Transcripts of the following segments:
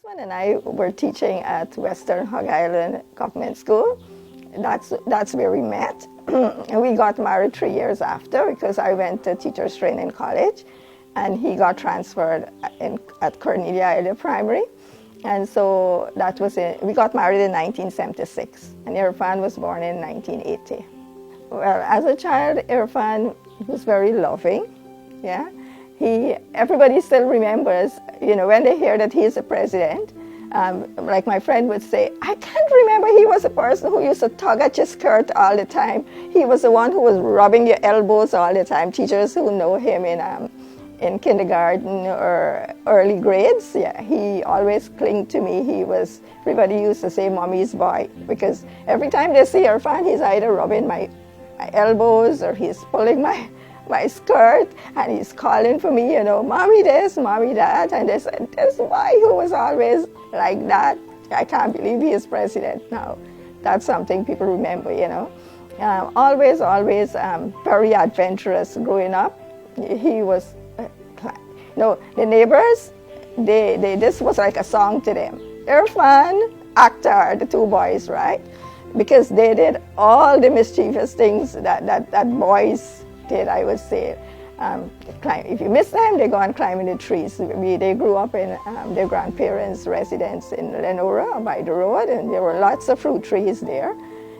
husband and I were teaching at Western Hog Island Government School. That's where we met. And we got married 3 years after because I went to teacher's training college and he got transferred at Cornelia Island Primary. And so that was it. We got married in 1976 and Irfaan was born in 1980. Well, as a child, Irfaan was very loving, yeah. Everybody still remembers, when they hear that he's the president, like my friend would say, I can't remember he was the person who used to tug at your skirt all the time. He was the one who was rubbing your elbows all the time. Teachers who know him in kindergarten or early grades, yeah, he always clinged to me. Everybody used to say mommy's boy, because every time they see Irfaan, he's either rubbing my elbows or he's pulling my skirt and he's calling for me, mommy this, mommy that, and this boy who was always like that. I can't believe he is president now. That's something people remember, Always very adventurous growing up. He was, the neighbors, this was like a song to them. Irfaan, actor, the two boys, right? Because they did all the mischievous things that boys did, I would say. If you miss them, they go and climb in the trees. They grew up in their grandparents' residence in Lenora by the road, and there were lots of fruit trees there.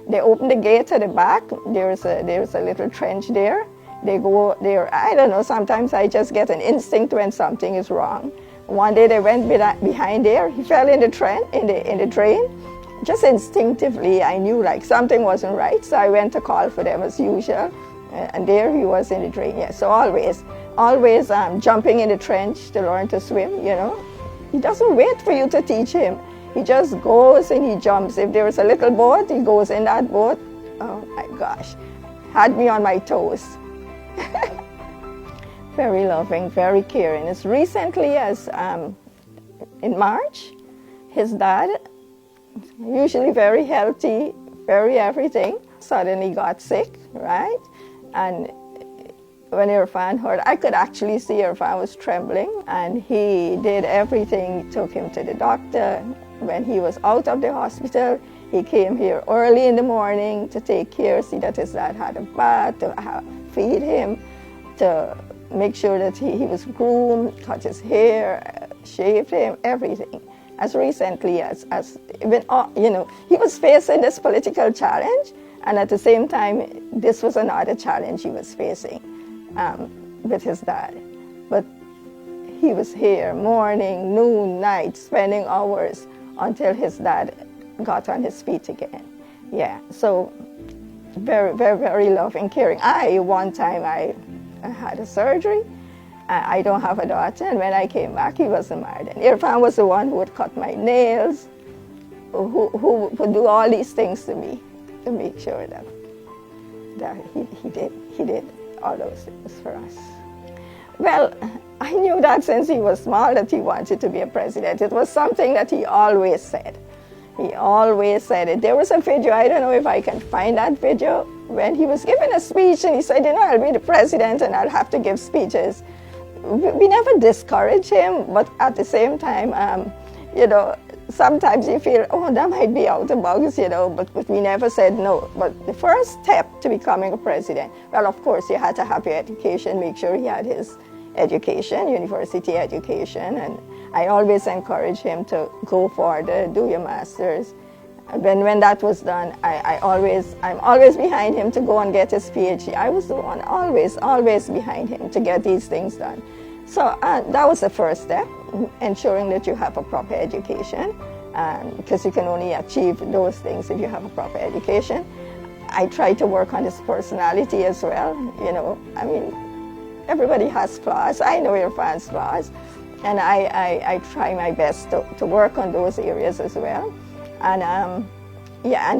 They opened the gate at the back. There's a little trench there. They go there. I don't know, sometimes I just get an instinct when something is wrong. One day they went behind there. He fell in the drain. Just instinctively, I knew like something wasn't right, so I went to call for them as usual. And there he was in the drain, yeah. So always jumping in the trench to learn to swim, He doesn't wait for you to teach him. He just goes and he jumps. If there is a little boat, he goes in that boat. Oh my gosh, had me on my toes. Very loving, very caring. As recently as in March, his dad, usually very healthy, very everything, suddenly got sick, right? And when Irfaan heard, I could actually see Irfaan was trembling, and he did everything, took him to the doctor. When he was out of the hospital, he came here early in the morning to take care, see that his dad had a bath, to feed him, to make sure that he was groomed, cut his hair, shaved him, everything. As recently as he was facing this political challenge, and at the same time, this was another challenge he was facing with his dad. But he was here morning, noon, night, spending hours until his dad got on his feet again. Yeah, so very, very, very loving, caring. One time I had a surgery. I don't have a daughter, and when I came back, he wasn't married. And Irfaan was the one who would cut my nails, who would do all these things to me, to make sure that he did all those things for us. Well, I knew that since he was small that he wanted to be a president. It was something that he always said. He always said it. There was a video, I don't know if I can find that video, when he was giving a speech and he said, I'll be the president and I'll have to give speeches. We never discourage him, but at the same time, sometimes you feel, that might be out of bounds, but we never said no. But the first step to becoming a president, well, of course, you had to have your education, make sure he had his education, university education, and I always encourage him to go further, do your master's. When that was done, I'm always behind him to go and get his PhD. I was the one always behind him to get these things done. So that was the first step, ensuring that you have a proper education, because you can only achieve those things if you have a proper education. I try to work on his personality as well. Everybody has flaws. I know Irfaan's flaws, and I try my best to work on those areas as well. And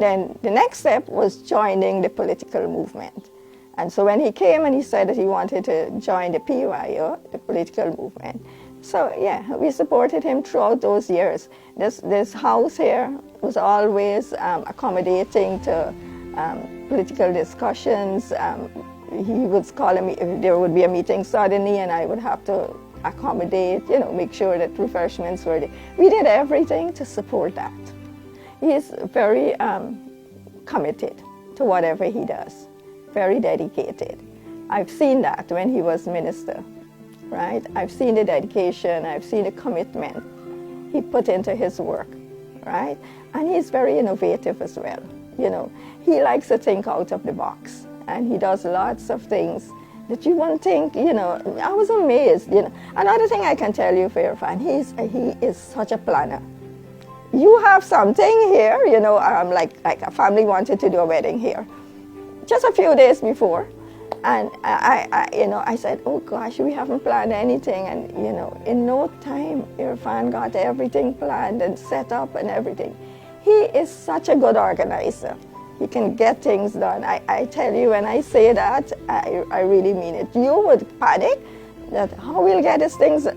then the next step was joining the political movement. And so when he came and he said that he wanted to join the PYO, the political movement, so yeah, we supported him throughout those years. This house here was always accommodating to political discussions. He would call me if there would be a meeting suddenly, and I would have to accommodate, make sure that refreshments were there. We did everything to support that. He's very committed to whatever he does, very dedicated. I've seen that when he was minister, right? I've seen the dedication, I've seen the commitment he put into his work, right? And he's very innovative as well. He likes to think out of the box, and he does lots of things that you wouldn't think, I was amazed, Another thing I can tell you for Irfaan, he is such a planner. You have something here, like a family wanted to do a wedding here, just a few days before. And I said, oh gosh, we haven't planned anything. And, in no time, Irfaan got everything planned and set up and everything. He is such a good organizer. He can get things done. I tell you, when I say that, I really mean it. You would panic that how we'll get his things,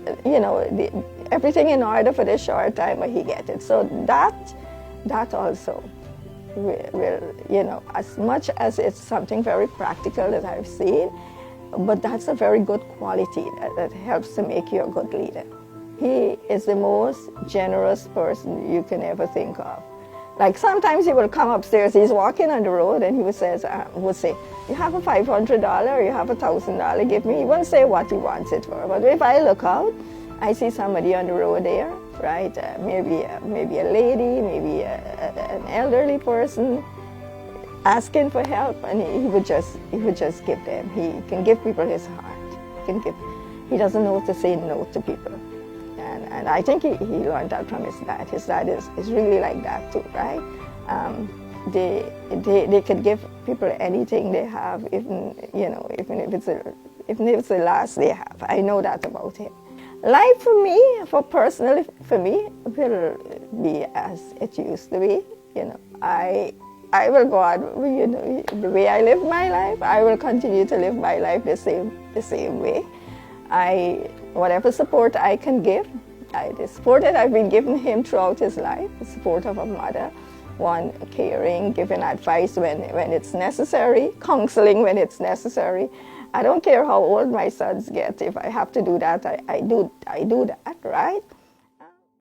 everything in order for this short time, but he gets it. So that also will, as much as it's something very practical that I've seen, but that's a very good quality that helps to make you a good leader. He is the most generous person you can ever think of. Like sometimes he will come upstairs, he's walking on the road, and he would say, you have a $500, you have $1,000, give me. He won't say what he wants it for, but if I look out, I see somebody on the road there, right? Maybe a lady, maybe an elderly person asking for help, and he would just give them. He can give people his heart. He doesn't know to say no to people. And I think he learned that from his dad. His dad is really like that too, right? They could give people anything they have, even if it's the last they have. I know that about him. Life personally for me, will be as it used to be. I will go on, the way I live my life. I will continue to live my life the same way. Whatever support I can give, the support that I've been giving him throughout his life, the support of a mother, one caring, giving advice when it's necessary, counseling when it's necessary. I don't care how old my sons get. If I have to do that, I do that, right?